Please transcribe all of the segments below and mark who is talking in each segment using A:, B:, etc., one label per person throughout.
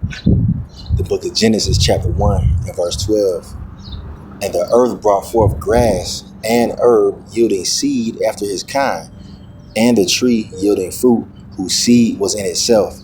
A: The book of Genesis, chapter 1, and verse 12. And the earth brought forth grass and herb yielding seed after his kind, and the tree yielding fruit whose seed was in itself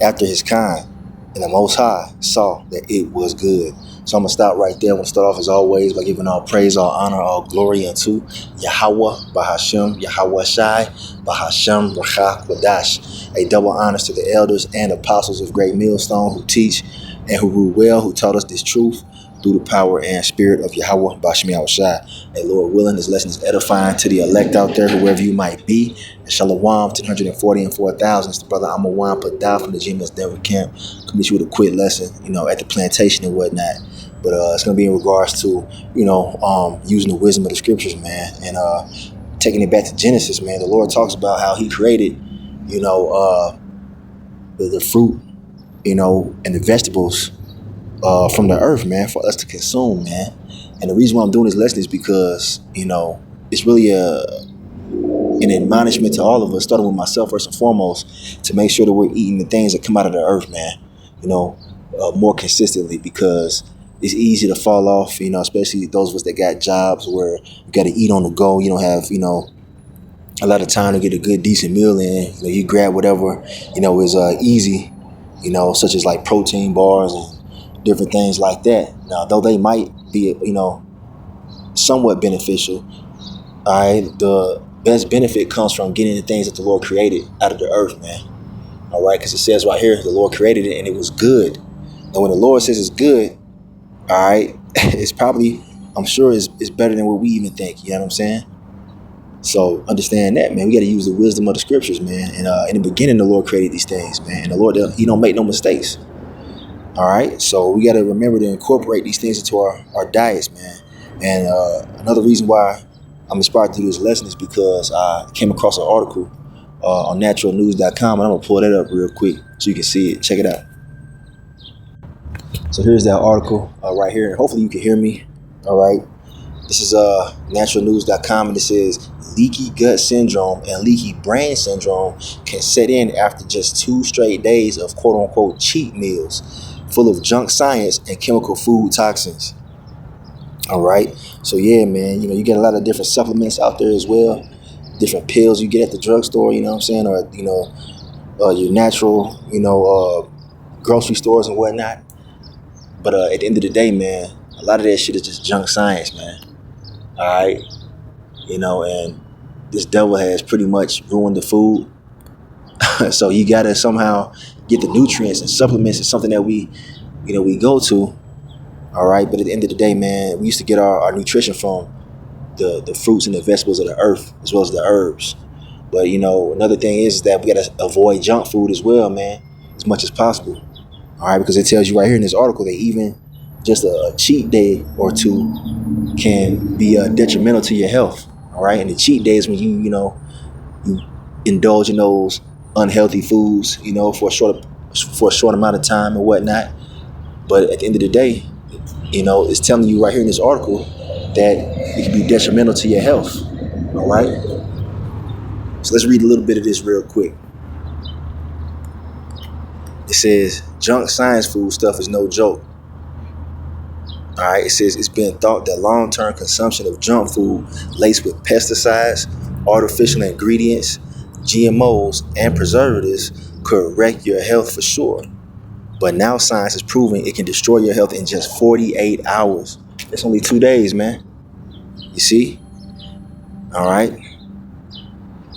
A: after his kind. And the Most High saw that it was good. So I'm going to stop right there. I'm going to start off as always by giving all praise, all honor, all glory unto Yahweh, Bahashem, Yahweh Shai, Bahashem, Rachah, Quadash. A double honors to the elders and apostles of Great Millstone who teach and who rule well, who taught us this truth through the power and spirit of Yahweh, Bahashem, Yahweh Shai. And Lord willing, this lesson is edifying to the elect out there, whoever you might be. And Shalom, 1040 and 4,000. It's the brother Amawan Padah from the GMS Denver camp. Coming to you with a quick lesson, at the plantation and whatnot. But it's going to be in regards to, using the wisdom of the scriptures, man. And taking it back to Genesis, man. The Lord talks about how he created, the fruit, and the vegetables from the earth, man, for us to consume, man. And the reason why I'm doing this lesson is because, it's really an admonishment to all of us, starting with myself first and foremost, to make sure that we're eating the things that come out of the earth, man, more consistently, because it's easy to fall off, especially those of us that got jobs where you got to eat on the go. You don't have, a lot of time to get a good, decent meal in. You grab whatever, is easy, such as like protein bars and different things like that. Now, though they might be, somewhat beneficial, all right, the best benefit comes from getting the things that the Lord created out of the earth, man. All right, because it says right here, the Lord created it and it was good. And when the Lord says it's good, all right, it's probably, I'm sure it's better than what we even think. You know what I'm saying? So understand that, man. We got to use the wisdom of the scriptures, man. And in the beginning, the Lord created these things, man. And the Lord, he don't make no mistakes. All right. So we got to remember to incorporate these things into our diets, man. And another reason why I'm inspired to do this lesson is because I came across an article on naturalnews.com, and I'm going to pull that up real quick so you can see it. Check it out. So here's that article right here, and hopefully you can hear me. All right. This is naturalnews.com, and it says leaky gut syndrome and leaky brain syndrome can set in after just 2 straight days of quote unquote cheat meals full of junk science and chemical food toxins. All right. So yeah, man, you get a lot of different supplements out there as well. Different pills you get at the drugstore, you know what I'm saying? Or, your natural, grocery stores and whatnot. But at the end of the day, man, a lot of that shit is just junk science, man. All right. And this devil has pretty much ruined the food. So you got to somehow get the nutrients, and supplements is something that we go to. All right. But at the end of the day, man, we used to get our nutrition from the fruits and the vegetables of the earth, as well as the herbs. But, another thing is that we got to avoid junk food as well, man, as much as possible. All right, because it tells you right here in this article that even just a cheat day or two can be detrimental to your health. All right, and the cheat day is when you indulge in those unhealthy foods, for a short amount of time and whatnot. But at the end of the day, it's telling you right here in this article that it can be detrimental to your health. All right, so let's read a little bit of this real quick. It says junk science food stuff is no joke. All right. It says it's been thought that long-term consumption of junk food laced with pesticides, artificial ingredients, GMOs, and preservatives could wreck your health for sure. But now science is proving it can destroy your health in just 48 hours. That's only 2 days, man. You see? All right.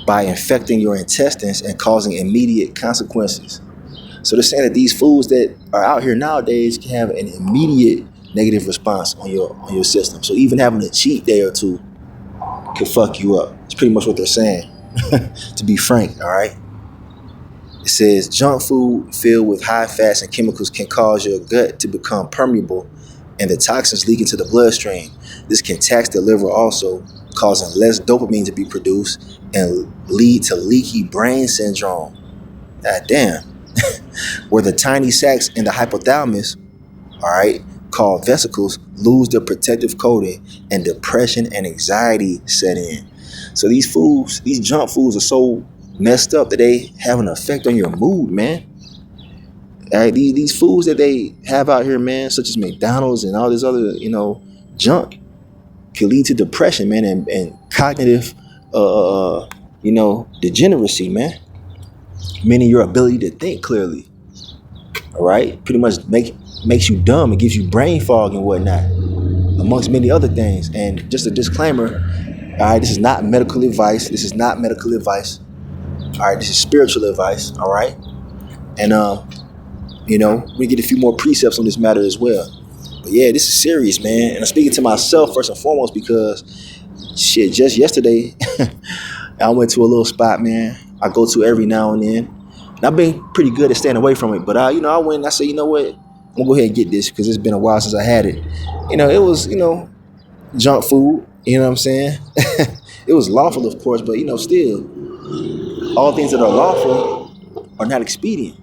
A: By infecting your intestines and causing immediate consequences. So they're saying that these foods that are out here nowadays can have an immediate negative response on your system. So even having a cheat day or two can fuck you up. It's pretty much what they're saying, to be frank, all right? It says junk food filled with high fats and chemicals can cause your gut to become permeable and the toxins leak into the bloodstream. This can tax the liver also, causing less dopamine to be produced and lead to leaky brain syndrome. God damn. Where the tiny sacs in the hypothalamus, all right, called vesicles, lose their protective coating and depression and anxiety set in. So these junk foods are so messed up that they have an effect on your mood, man. All right, these foods that they have out here, man, such as McDonald's and all this other, junk, can lead to depression, man, and cognitive, degeneracy, man. Meaning your ability to think clearly. All right, pretty much makes you dumb. It gives you brain fog and whatnot, amongst many other things. And just a disclaimer, all right, this is not medical advice. This is not medical advice. All right, this is spiritual advice. All right, and we get a few more precepts on this matter as well. But yeah, this is serious, man. And I'm speaking to myself first and foremost because shit, just yesterday, I went to a little spot, man. I go to every now and then. And I've been pretty good at staying away from it. But I went and I said, you know what? I'm gonna go ahead and get this because it's been a while since I had it. It was, junk food. You know what I'm saying? It was lawful, of course, but still, all things that are lawful are not expedient,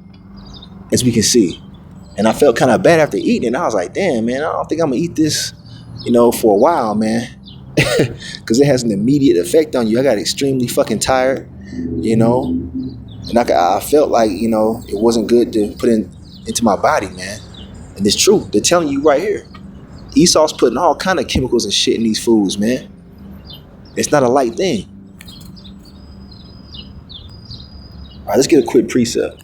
A: as we can see. And I felt kind of bad after eating it. I was like, damn, man, I don't think I'm gonna eat this, for a while, man. Because it has an immediate effect on you. I got extremely fucking tired, and I felt like, it wasn't good to put into my body, man. And it's true. They're telling you right here. Esau's putting all kind of chemicals and shit in these foods, man. It's not a light thing. All right, let's get a quick precept.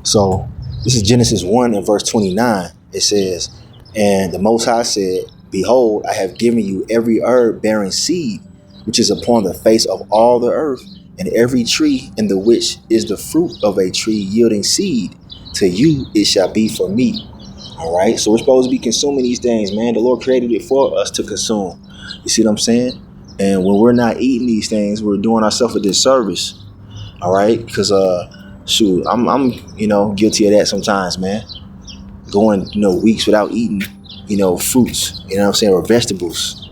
A: So this is Genesis 1 and verse 29. It says, and the Most High said, behold, I have given you every herb bearing seed, which is upon the face of all the earth, and every tree in the which is the fruit of a tree yielding seed. To you it shall be for meat. All right, so we're supposed to be consuming these things, man. The Lord created it for us to consume. You see what I'm saying? And when we're not eating these things, we're doing ourselves a disservice. All right, because I'm guilty of that sometimes, man. Going weeks without eating fruits, or vegetables.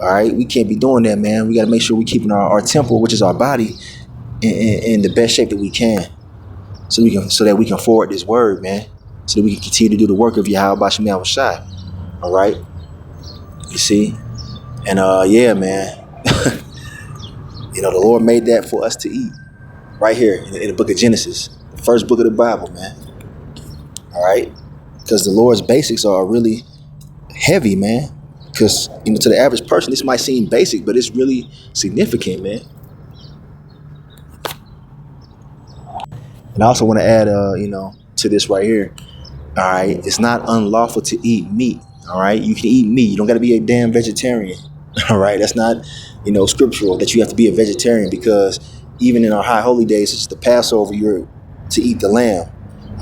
A: All right, we can't be doing that, man. We got to make sure we're keeping our temple, which is our body, in the best shape that we can, so that we can forward this word, man, so that we can continue to do the work of Yahweh Bashim Yahushai. All right, you see, and yeah, man, the Lord made that for us to eat right here in the book of Genesis, the first book of the Bible, man. All right, because the Lord's basics are really heavy, man. Because to the average person, this might seem basic, but it's really significant, man. And I also want to add, to this right here. All right, it's not unlawful to eat meat. All right, you can eat meat. You don't got to be a damn vegetarian. All right, that's not, scriptural that you have to be a vegetarian, because even in our high holy days, such as the Passover, you're to eat the lamb.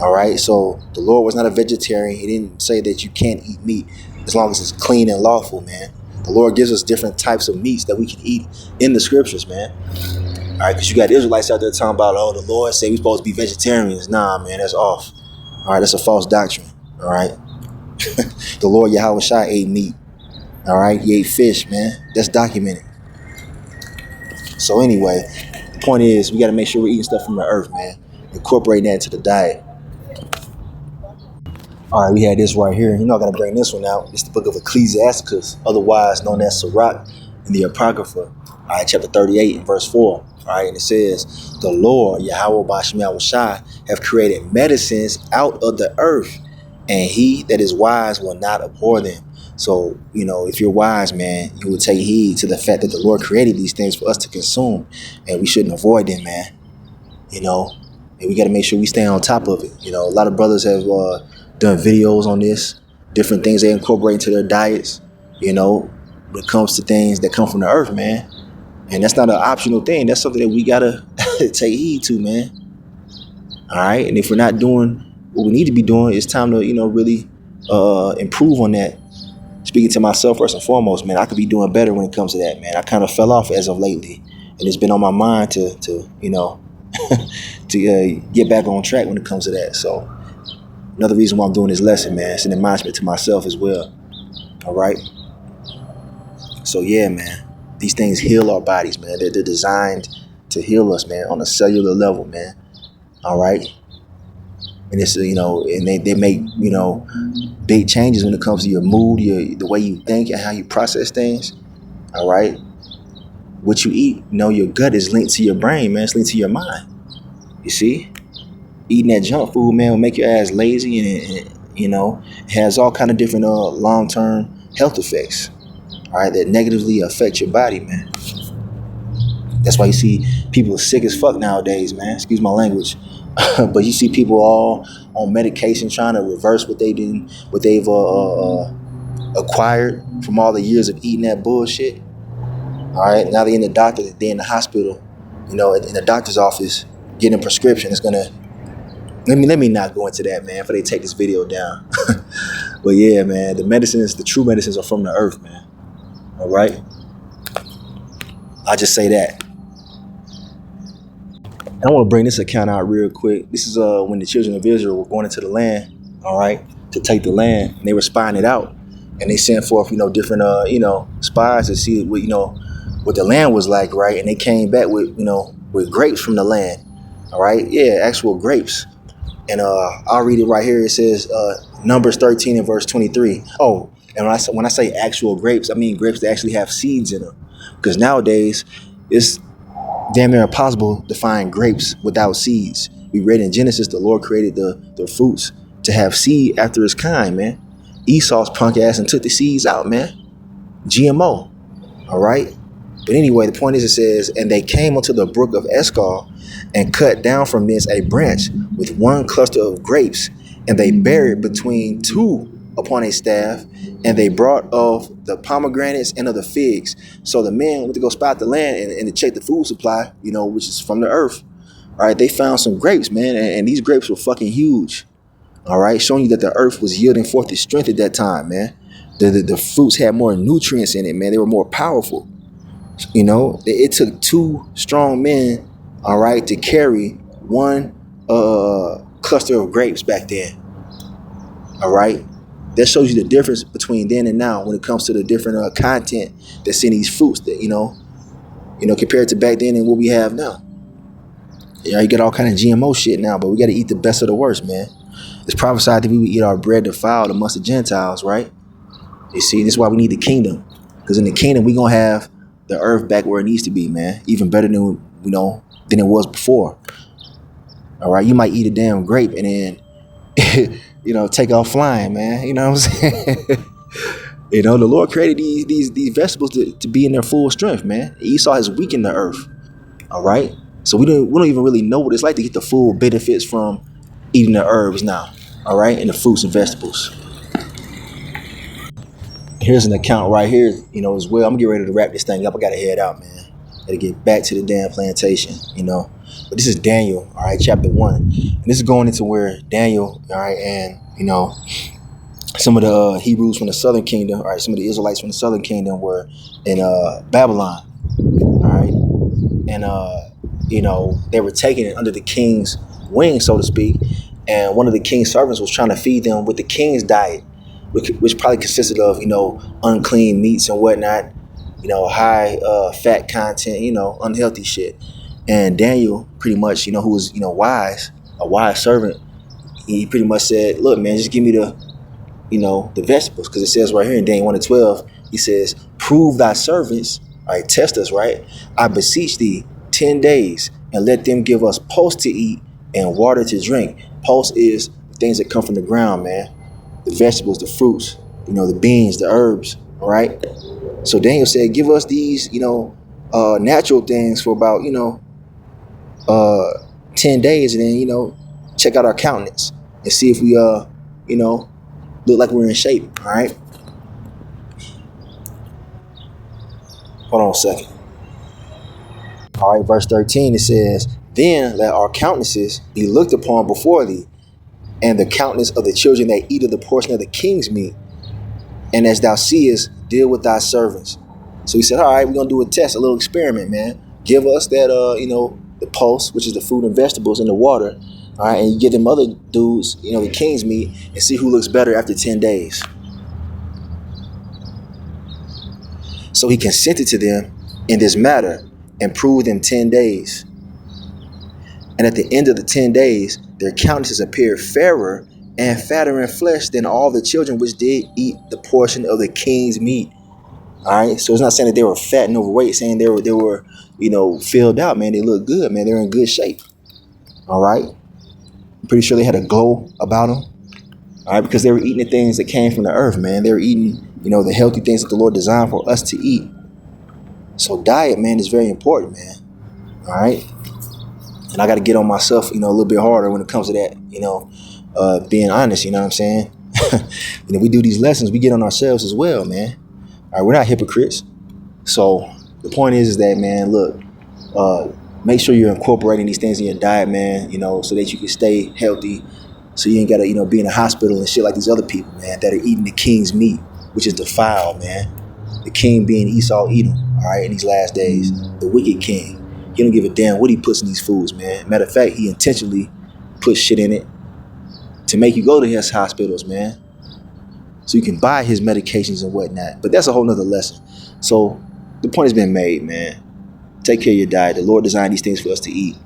A: All right, so the Lord was not a vegetarian. He didn't say that you can't eat meat as long as it's clean and lawful, man. The Lord gives us different types of meats that we can eat in the scriptures, man. All right, because you got Israelites out there talking about, oh, the Lord said we're supposed to be vegetarians. Nah, man, that's off. All right, that's a false doctrine. All right. The Lord Yahweh Shai ate meat. All right, he ate fish, man. That's documented. So anyway, the point is we got to make sure we're eating stuff from the earth, man. Incorporating that into the diet. All right, we had this right here. I got to bring this one out. It's the book of Ecclesiasticus, otherwise known as Sirach in the Apocrypha. All right, chapter 38 and verse 4. All right, and it says, the Lord, Yahweh Bashim Yahushai, have created medicines out of the earth, and he that is wise will not abhor them. So, if you're wise, man, you will take heed to the fact that the Lord created these things for us to consume, and we shouldn't avoid them, man. And we got to make sure we stay on top of it. A lot of brothers have done videos on this, different things they incorporate into their diets, when it comes to things that come from the earth, man. And that's not an optional thing. That's something that we got to take heed to, man. All right. And if we're not doing what we need to be doing, it's time to, really improve on that. Speaking to myself first and foremost, man, I could be doing better when it comes to that, man. I kind of fell off as of lately, and it's been on my mind to to get back on track when it comes to that. So another reason why I'm doing this lesson, man, it's an admonishment to myself as well. All right. So yeah, man, these things heal our bodies, man. They're designed to heal us, man, on a cellular level, man. All right. And it's, and they make, big changes when it comes to your mood, the way you think and how you process things. All right. What you eat, your gut is linked to your brain, man. It's linked to your mind. You see? Eating that junk food, man, will make your ass lazy, and you know, it has all kind of different long-term health effects. All right, that negatively affect your body, man. That's why you see people sick as fuck nowadays, man. Excuse my language, but you see people all on medication trying to reverse what they've acquired from all the years of eating that bullshit. All right, now they're in the doctor, they're in the hospital, you know, in the doctor's office, getting a prescription. It's gonna let me not go into that, man, before they take this video down. But yeah, man, the true medicines are from the earth, man. All right, I just say that. And I want to bring this account out real quick. This is when the children of Israel were going into the land, all right, to take the land, and they were spying it out, and they sent forth, you know, different, spies to see what, what the land was like, right? And they came back with, with grapes from the land, all right, yeah, actual grapes. And I'll read it right here. It says Numbers 13 and verse 23. Oh, and when I say actual grapes, I mean grapes that actually have seeds in them, because nowadays it's damn near impossible to find grapes without seeds. We read in Genesis the Lord created the fruits to have seed after its kind, man. Esau's punk ass and took the seeds out, man. GMO. All right. But anyway, the point is, it says, and they came unto the brook of Escol and cut down from this a branch with one cluster of grapes, and they buried between two upon a staff, and they brought of the pomegranates and of the figs. So the men went to go spot the land and to check the food supply, which is from the earth. All right, they found some grapes, man, and these grapes were fucking huge. All right, showing you that the earth was yielding forth its strength at that time, man. The fruits had more nutrients in it, man. They were more powerful. It took two strong men, all right, to carry one cluster of grapes back then. All right. That shows you the difference between then and now when it comes to the different content that's in these fruits that, compared to back then and what we have now. You get all kind of GMO shit now, but we got to eat the best of the worst, man. It's prophesied that we would eat our bread defiled amongst the Gentiles, right? You see, this is why we need the kingdom. Because in the kingdom, we're going to have the earth back where it needs to be, man. Even better than, than it was before. All right. You might eat a damn grape and then, take off flying, man. You know what I'm saying? The Lord created these vegetables to be in their full strength, man. Esau has weakened the earth. All right. So we don't even really know what it's like to get the full benefits from eating the herbs now. All right. And the fruits and vegetables. Here's an account right here, as well. I'm gonna get ready to wrap this thing up. I gotta head out, man. Gotta get back to the damn plantation, But this is Daniel, all right, chapter 1. And this is going into where Daniel, all right, and, some of the Hebrews from the southern kingdom, all right, some of the Israelites from the southern kingdom were in Babylon, all right. And, they were taking it under the king's wing, so to speak. And one of the king's servants was trying to feed them with the king's diet, which probably consisted of, unclean meats and whatnot, high fat content, unhealthy shit. And Daniel pretty much, who was, a wise servant, he pretty much said, look, man, just give me the vegetables. Because it says right here in Daniel 1 and 12, he says, prove thy servants, all right, test us, right? I beseech thee 10 days and let them give us pulse to eat and water to drink. Pulse is the things that come from the ground, man. The vegetables, the fruits, the beans, the herbs, all right? So Daniel said, give us these, natural things for about, 10 days, and then, check out our countenance and see if we, look like we're in shape, all right? Hold on a second. All right, verse 13, it says, then let our countenances be looked upon before thee, and the countenance of the children that eat of the portion of the king's meat. And as thou seest, deal with thy servants. So he said, all right, we're going to do a test, a little experiment, man. Give us that, the pulse, which is the fruit and vegetables, and the water. All right, and you give them other dudes, the king's meat, and see who looks better after 10 days. So he consented to them in this matter and proved them 10 days. And at the end of the 10 days, their countenances appeared fairer and fatter in flesh than all the children which did eat the portion of the king's meat. All right. So it's not saying that they were fat and overweight, saying they were, filled out, man. They look good, man. They're in good shape. All right. Pretty sure they had a glow about them. All right, because they were eating the things that came from the earth, man. They were eating, the healthy things that the Lord designed for us to eat. So diet, man, is very important, man. All right. And I got to get on myself, a little bit harder when it comes to that, being honest, you know what I'm saying? We do these lessons, we get on ourselves as well, man. All right, we're not hypocrites. So the point is that, man, look, make sure you're incorporating these things in your diet, man, so that you can stay healthy. So you ain't got to, be in a hospital and shit like these other people, man, that are eating the king's meat, which is defiled, man. The king being Esau Edom, all right, in these last days. The wicked king. He don't give a damn what he puts in these foods, man. Matter of fact, he intentionally puts shit in it to make you go to his hospitals, man. So you can buy his medications and whatnot. But that's a whole nother lesson. So the point has been made, man. Take care of your diet. The Lord designed these things for us to eat,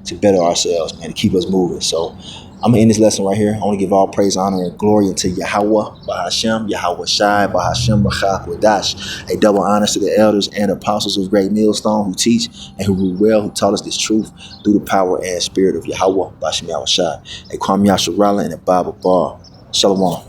A: to better ourselves, man, to keep us moving. So I'm going to end this lesson right here. I want to give all praise, honor, and glory unto Yahweh, Bahashem, Yahweh Shai, Bahashem, Bachak, Wadash. A double honors to the elders and apostles of Great Millstone who teach and who rule well, who taught us this truth through the power and spirit of Yahweh, Bahashem, Yahweh Shai. A Kwam Yasharala and a Bible Bar. Shalom.